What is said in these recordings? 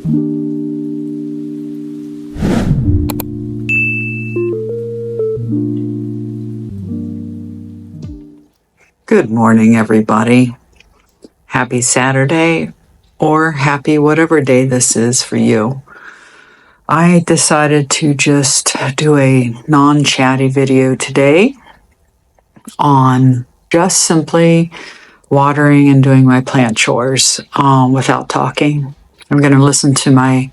Good morning, everybody. Happy Saturday, or happy whatever day this is for you. I decided to just do a non-chatty video today on just simply watering and doing my plant chores without talking. I'm going to listen to my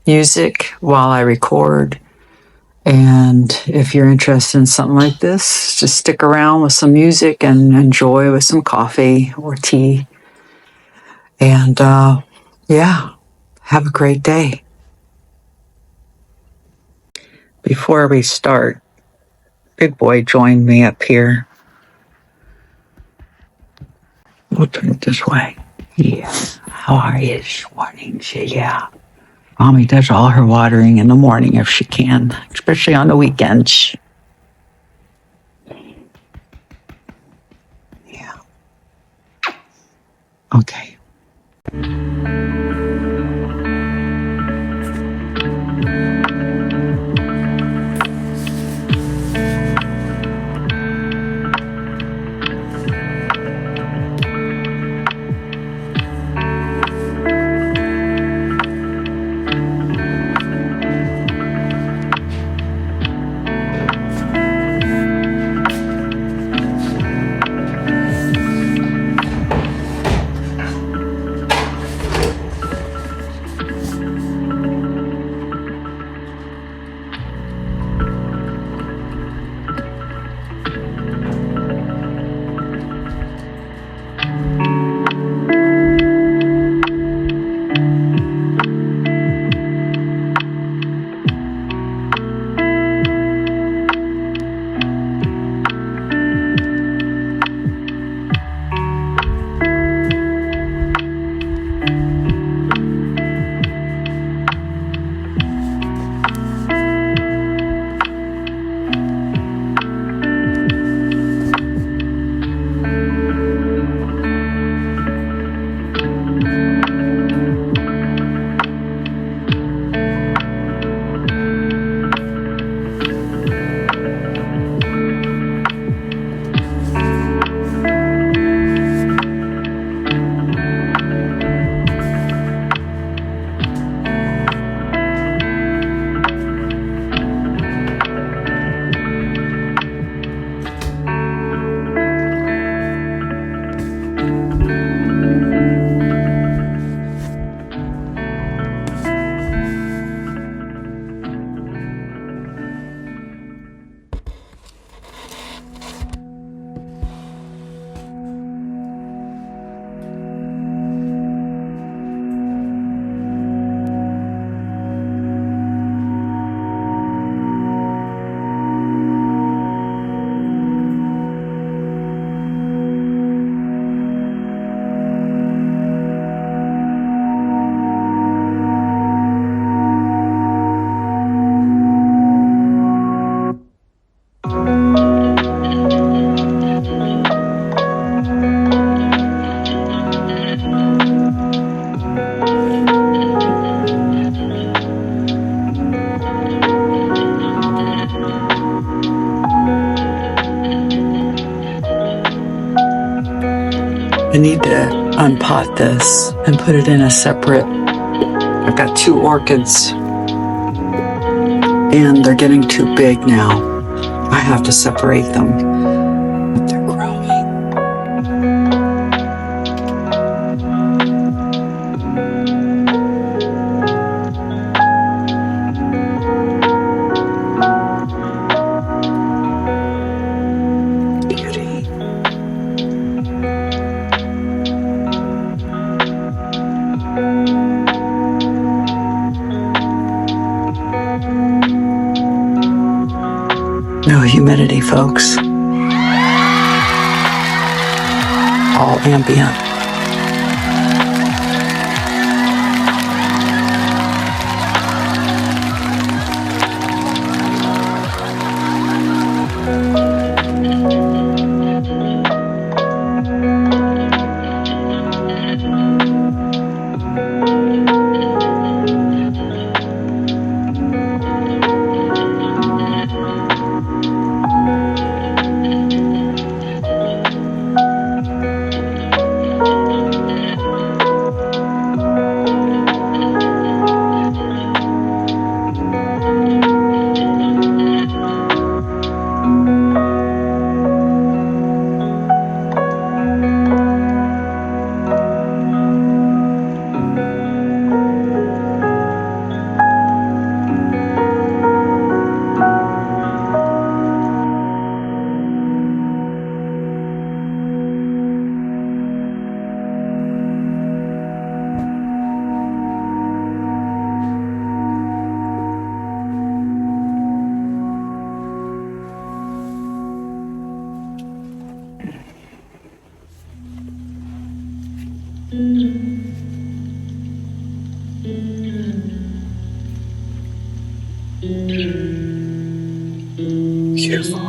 music while I record. And if you're interested in something like this, just stick around with some music and enjoy with some coffee or tea. And yeah, have a great day. Before we start, Big Boy joined me up here. We'll turn it this way. Yeah. How are you this morning? Yeah. Mommy does all her watering in the morning if she can, especially on the weekends. Yeah. Okay. I need to unpot this and put it in a separate. I've got 2 orchids and they're getting too big now. I have to separate them. They're growing. Beauty. No humidity, folks. All ambient. Beautiful.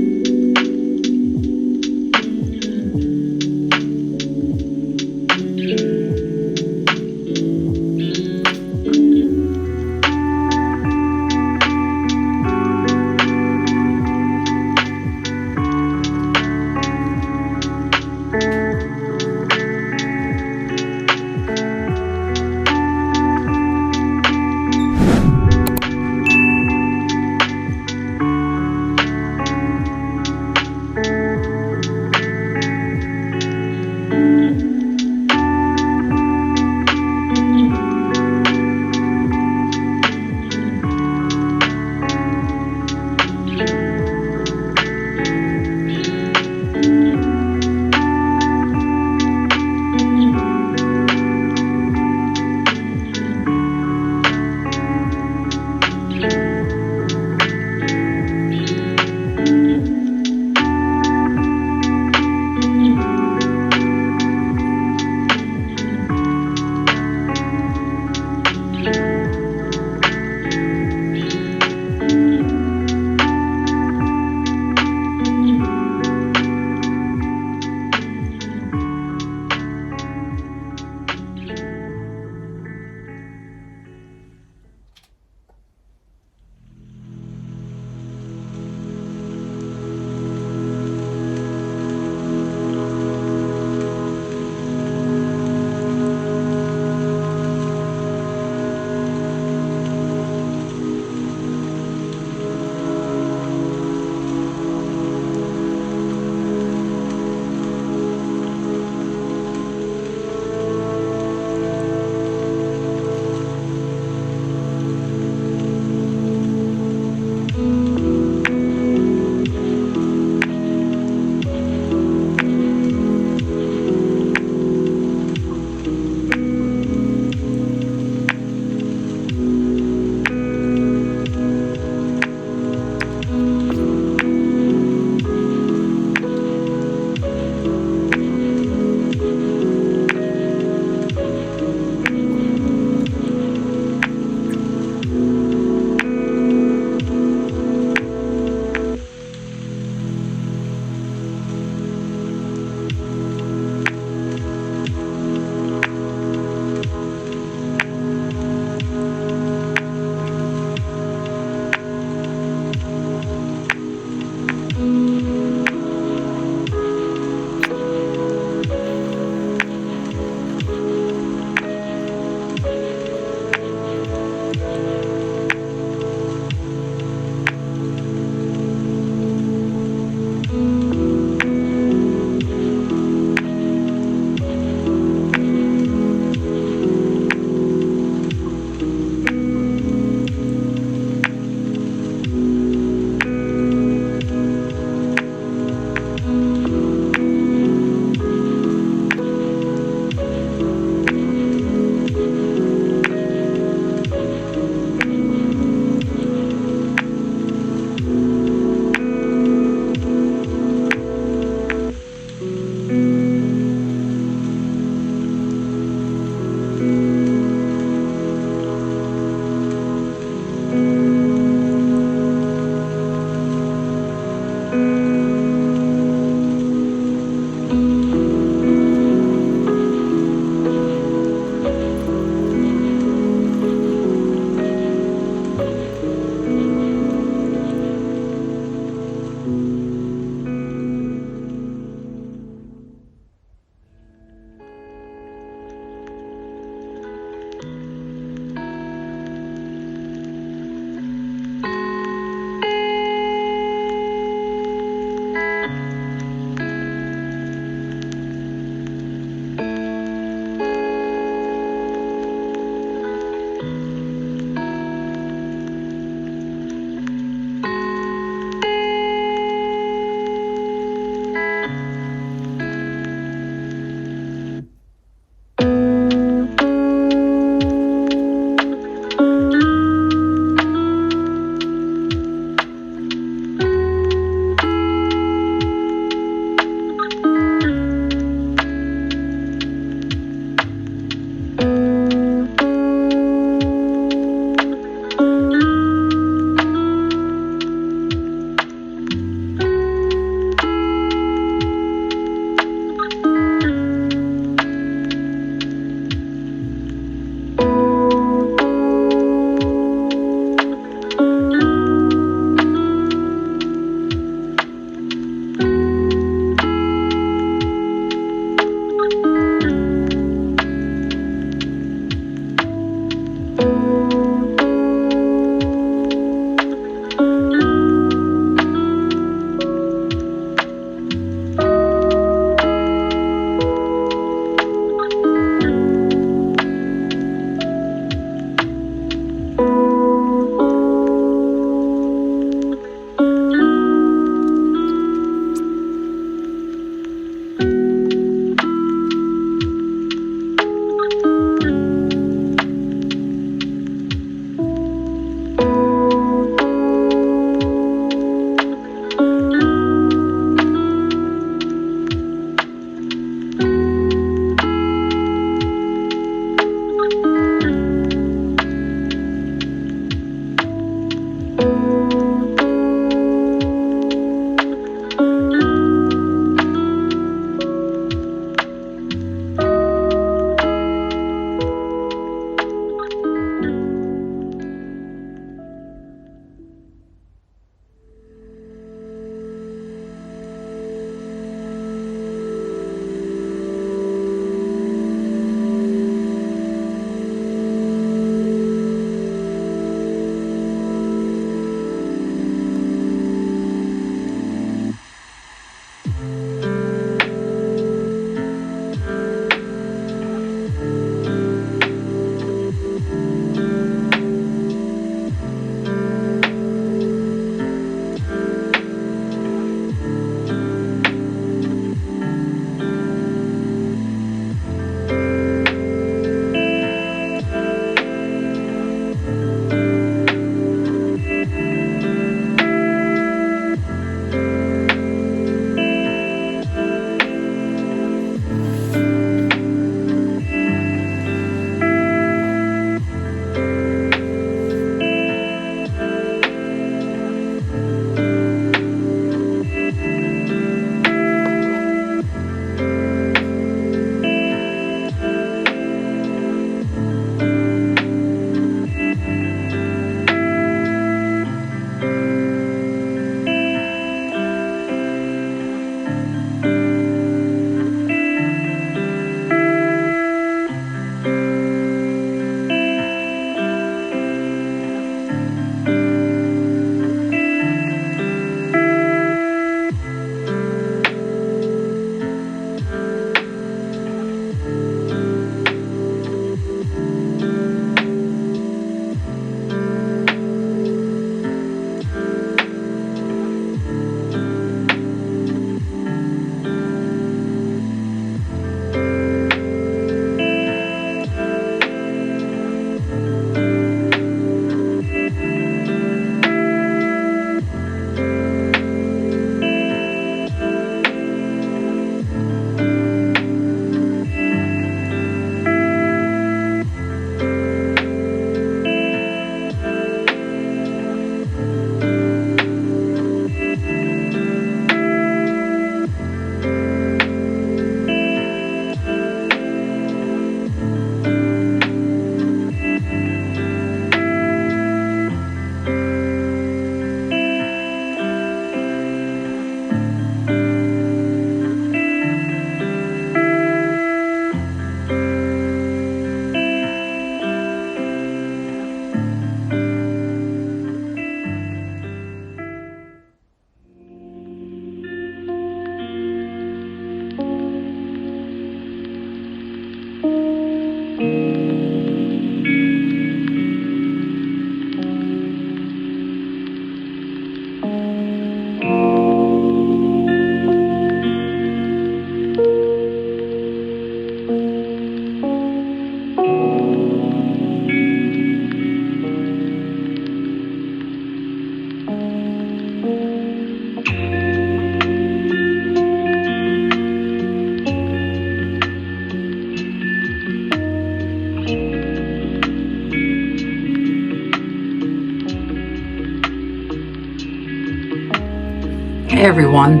everyone.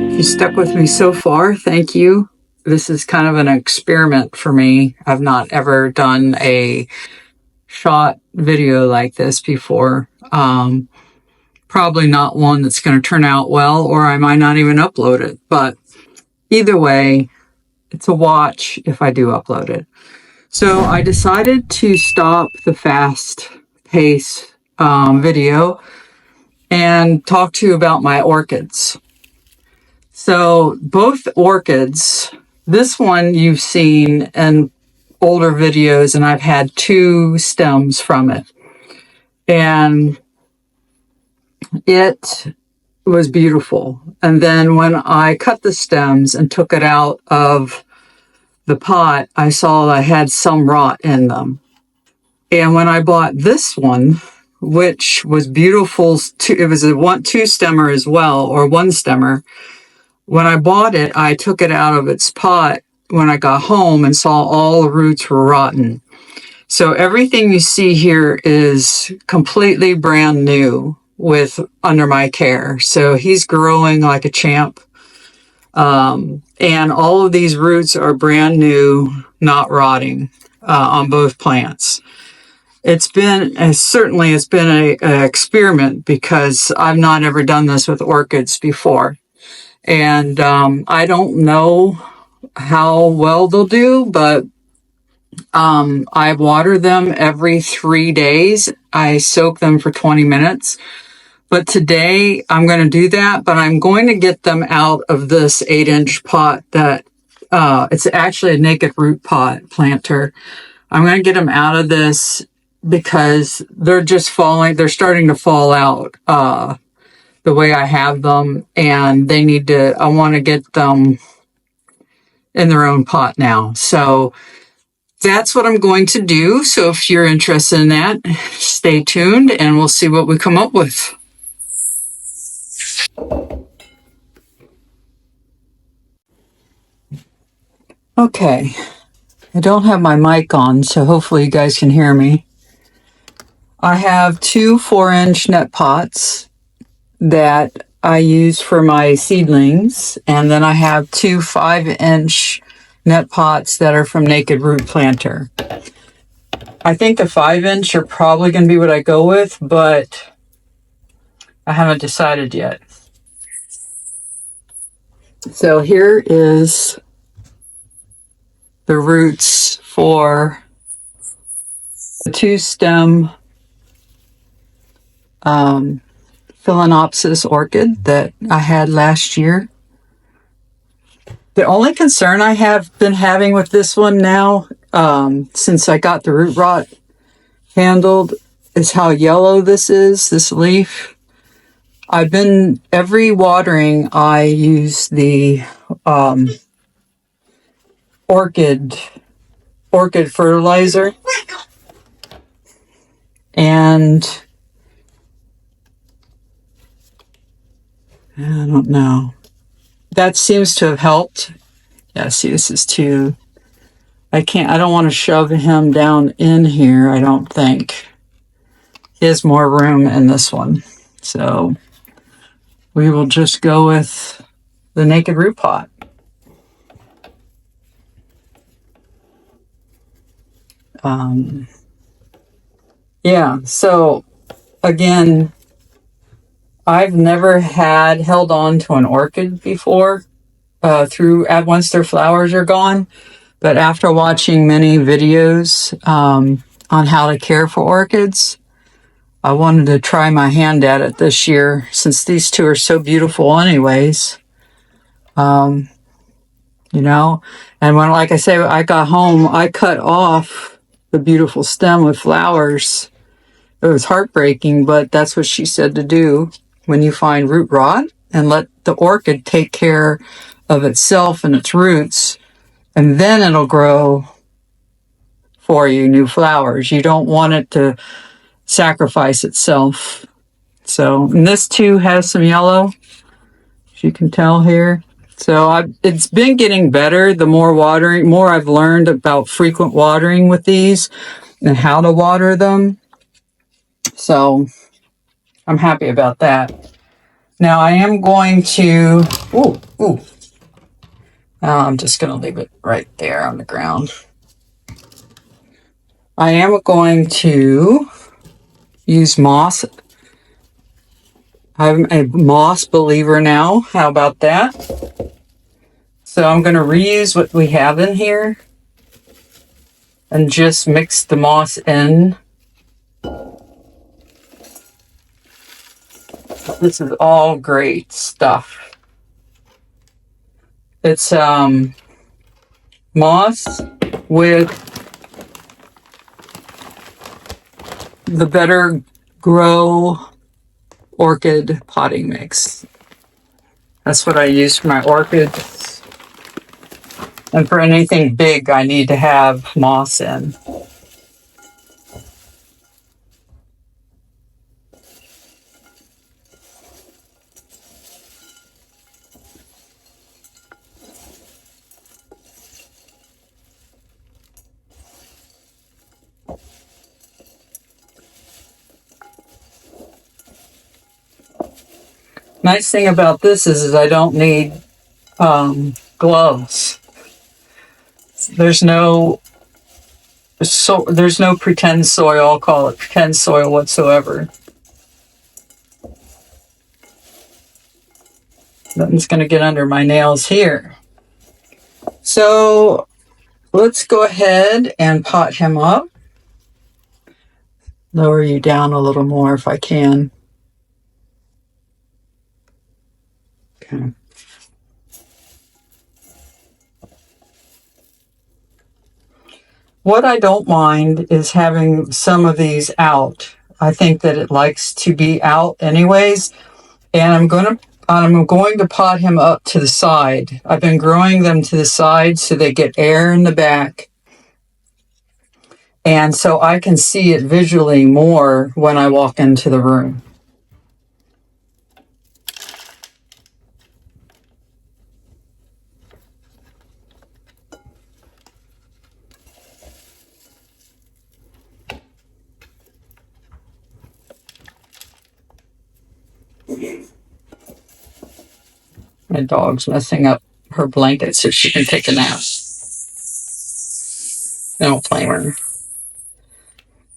If you stuck with me so far, thank you. This is kind of an experiment for me. I've not ever done a shot video like this before. Probably not one that's going to turn out well, or I might not even upload it. But either way, it's a watch if I do upload it. So I decided to stop the fast pace video and talk to you about my orchids. So both orchids, this one you've seen in older videos, and I've had 2 stems from it. And it was beautiful. And then when I cut the stems and took it out of the pot, I saw I had some rot in them. And when I bought this one, which was beautiful, it was a 2-stemmer as well, or 1-stemmer. When I bought it, I took it out of its pot when I got home and saw all the roots were rotten. So everything you see here is completely brand new under my care. So he's growing like a champ. And all of these roots are brand new, not rotting, on both plants. It's been an experiment because I've not ever done this with orchids before. And I don't know how well they'll do, but I water them every 3 days. I soak them for 20 minutes. But today I'm going to do that, but I'm going to get them out of this 8-inch pot that it's actually a naked root pot planter. I'm going to get them out of this because they're just they're starting to fall out the way I have them, and I want to get them in their own pot now. So that's what I'm going to do. So if you're interested in that, stay tuned and we'll see what we come up with. Okay, I don't have my mic on, so hopefully you guys can hear me. I have 2 4-inch net pots that I use for my seedlings, and then I have 2 5-inch net pots that are from Naked Root Planter. I think the 5-inch are probably going to be what I go with, but I haven't decided yet. So here is the roots for the 2-stem Phalenopsis orchid that I had last year. The only concern I have been having with this one now, since I got the root rot handled, is how yellow this leaf. Every watering, I use the orchid fertilizer, and I don't know. That seems to have helped. Yeah, see, this is too... I don't want to shove him down in here, I don't think. He has more room in this one. So we will just go with the naked root pot. Yeah, so again, I've never held on to an orchid before once their flowers are gone. But after watching many videos on how to care for orchids, I wanted to try my hand at it this year since these 2 are so beautiful anyways. And when, like I say, I got home, I cut off the beautiful stem with flowers. It was heartbreaking, but that's what she said to do when you find root rot, and let the orchid take care of itself and its roots, and then it'll grow for you new flowers. You don't want it to sacrifice itself. So, and this too has some yellow, as you can tell here. So it's been getting better. The more I've learned about frequent watering with these and how to water them. So I'm happy about that. Now I am going to, I'm just going to leave it right there on the ground. I am going to use moss. I'm a moss believer now. How about that? So I'm going to reuse what we have in here and just mix the moss in. This is all great stuff. It's moss with the Better Grow orchid potting mix. That's what I use for my orchids. And for anything big, I need to have moss in. Nice thing about this is I don't need gloves. There's no pretend soil. I'll call it pretend soil whatsoever. Nothing's going to get under my nails here. So let's go ahead and pot him up. Lower you down a little more if I can. Okay. What I don't mind is having some of these out. I think that it likes to be out anyways. And I'm going to pot him up to the side. I've been growing them to the side so they get air in the back. And so I can see it visually more when I walk into the room. My dog's messing up her blanket so she can take a nap. I don't blame her.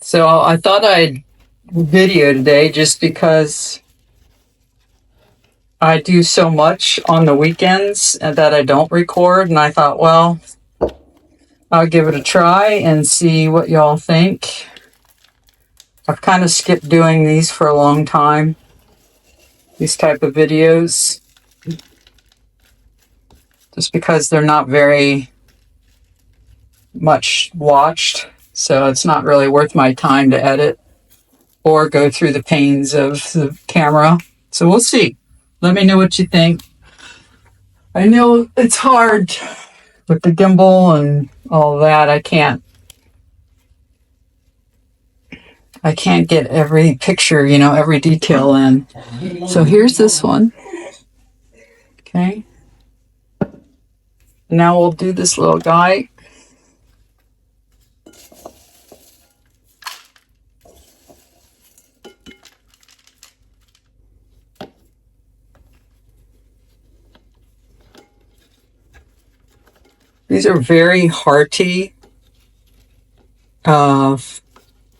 So I thought I'd video today just because I do so much on the weekends that I don't record. And I thought, well, I'll give it a try and see what y'all think. I've kind of skipped doing these for a long time. These type of videos. Just because they're not very much watched. So it's not really worth my time to edit or go through the pains of the camera. So we'll see. Let me know what you think. I know it's hard with the gimbal and all that. I can't get every picture, every detail in. So here's this one. Okay. Now we'll do this little guy. These are very hearty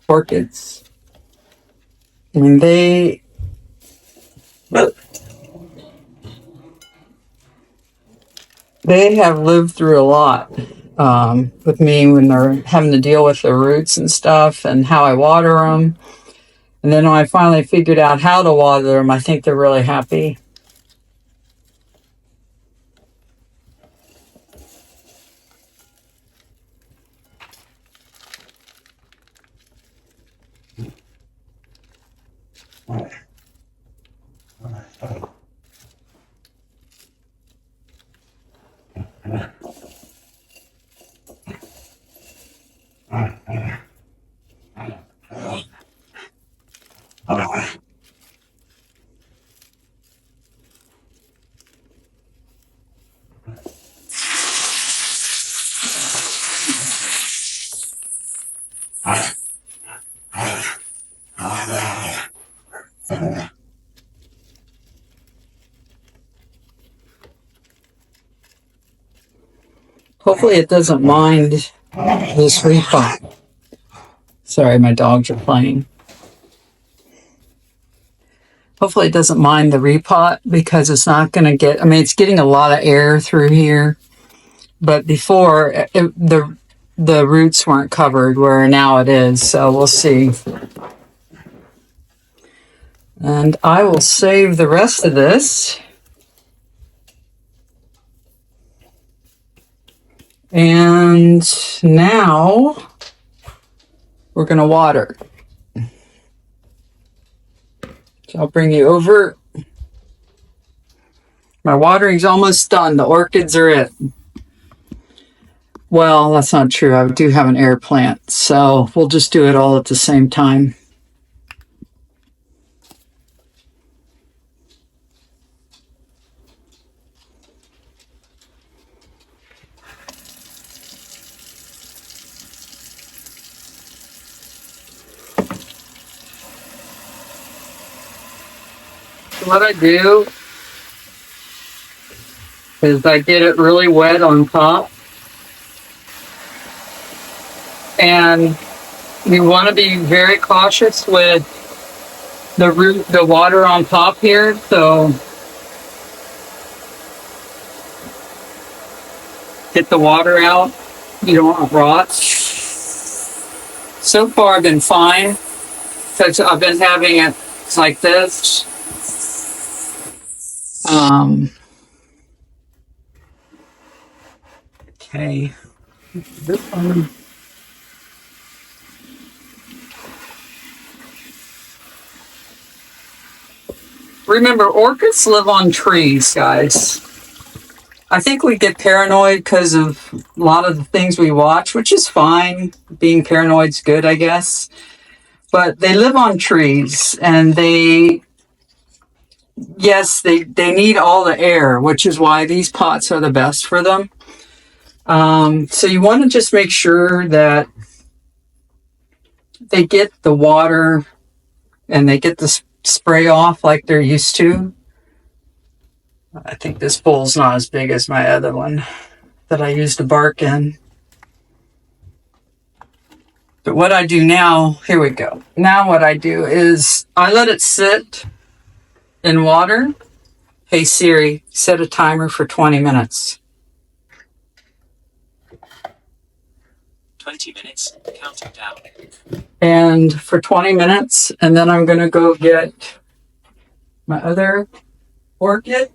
orchids. I mean, they have lived through a lot with me when they're having to deal with the roots and stuff and how I water them. And then when I finally figured out how to water them, I think they're really happy. Hopefully it doesn't mind this repot. Sorry, my dogs are playing. Hopefully it doesn't mind the repot because it's not going to get, I mean, it's getting a lot of air through here. But before, the roots weren't covered where now it is. So we'll see. And I will save the rest of this. And now we're going to water. So I'll bring you over. My watering's almost done. The orchids are it. Well, that's not true. I do have an air plant, so we'll just do it all at the same time. What I do is I get it really wet on top. And you want to be very cautious with the water on top here. So get the water out. You don't want rot. So far I've been fine because I've been having it like this. Okay. This one. Remember, orchids live on trees, guys. I think we get paranoid because of a lot of the things we watch, which is fine. Being paranoid's good, I guess. But they live on trees, and they need all the air, which is why these pots are the best for them. So you want to just make sure that they get the water and they get the spray off like they're used to. I think this bowl's not as big as my other one that I used to bark in. But what I do now, here we go. Now what I do is I let it sit in water. Hey Siri, set a timer for 20 minutes. 20 minutes, counting down. And for 20 minutes, and then I'm going to go get my other orchid.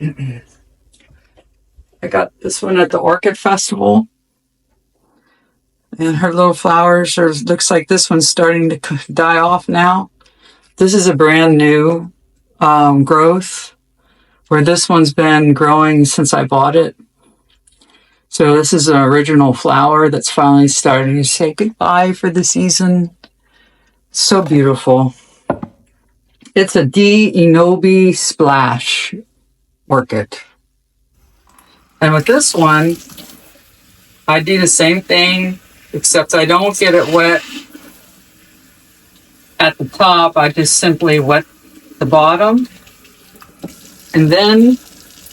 I got this one at the Orchid Festival. And her little flowers looks like this one's starting to die off now. This is a brand new growth, where this one's been growing since I bought it. So this is an original flower that's finally starting to say goodbye for the season. So beautiful. It's a D. Inobi Splash orchid. And with this one, I do the same thing, except I don't get it wet at the top. I just simply wet the bottom. And then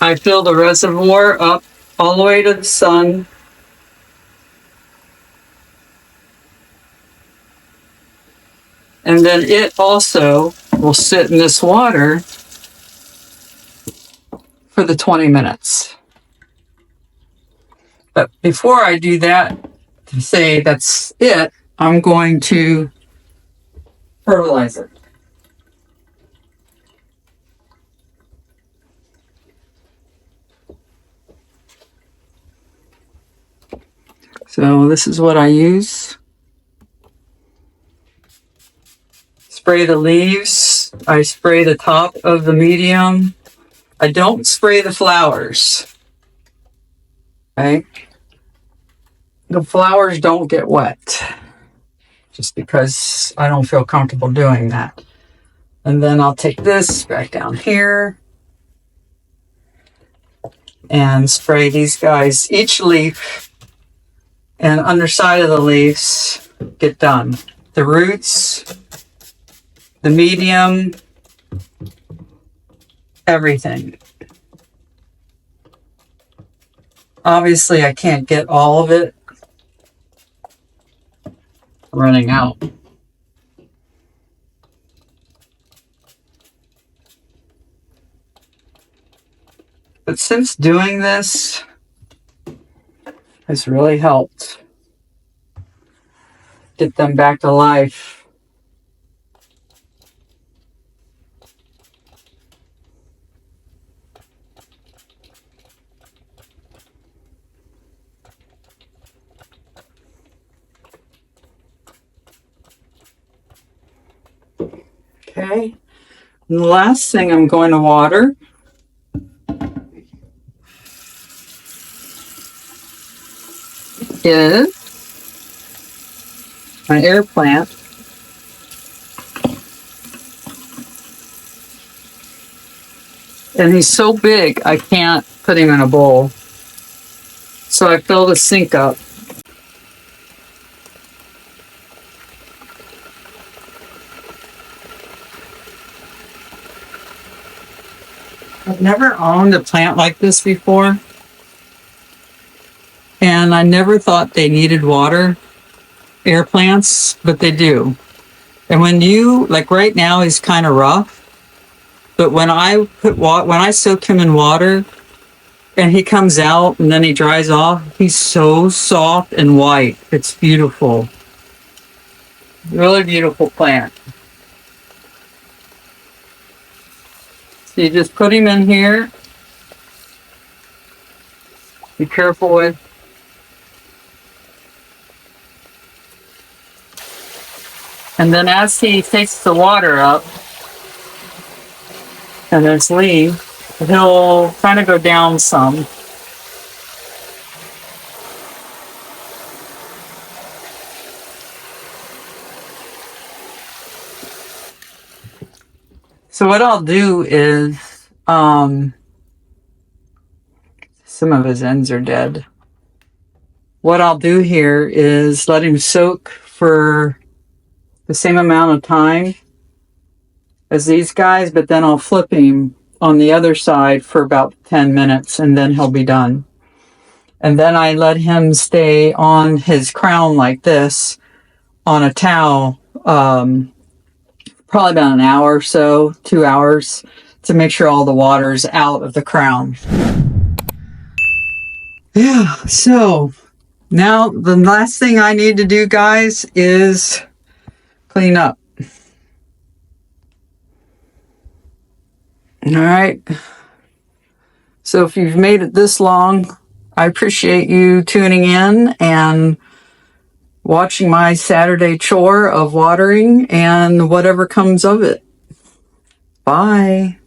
I fill the reservoir up all the way to the sun. And then it also will sit in this water for the 20 minutes. But before I do that, to say that's it, I'm going to fertilize it. So this is what I use. Spray the leaves. I spray the top of the medium. I don't spray the flowers. Okay? The flowers don't get wet, just because I don't feel comfortable doing that. And then I'll take this back down here and spray these guys. Each leaf and underside of the leaves get done. The roots, the medium, everything. Obviously, I can't get all of it. I'm running out. But since doing this has really helped get them back to life. Okay. And the last thing I'm going to water is my air plant. And he's so big, I can't put him in a bowl. So I fill the sink up. I've never owned a plant like this before. And I never thought they needed water, air plants, but they do. And when you, like right now, he's kind of rough. But when I soak him in water and he comes out and then he dries off, he's so soft and white. It's beautiful. Really beautiful plant. So you just put him in here. Be careful with. And then as he takes the water up, and there's leaves, he'll kind of go down some. So what I'll do is, some of his ends are dead. What I'll do here is let him soak for the same amount of time as these guys, but then I'll flip him on the other side for about 10 minutes and then he'll be done. And then I let him stay on his crown like this on a towel, probably about an hour or so, 2 hours, to make sure all the water's out of the crown. Yeah, so now the last thing I need to do, guys, is clean up. All right. So if you've made it this long, I appreciate you tuning in and watching my Saturday chore of watering and whatever comes of it. Bye.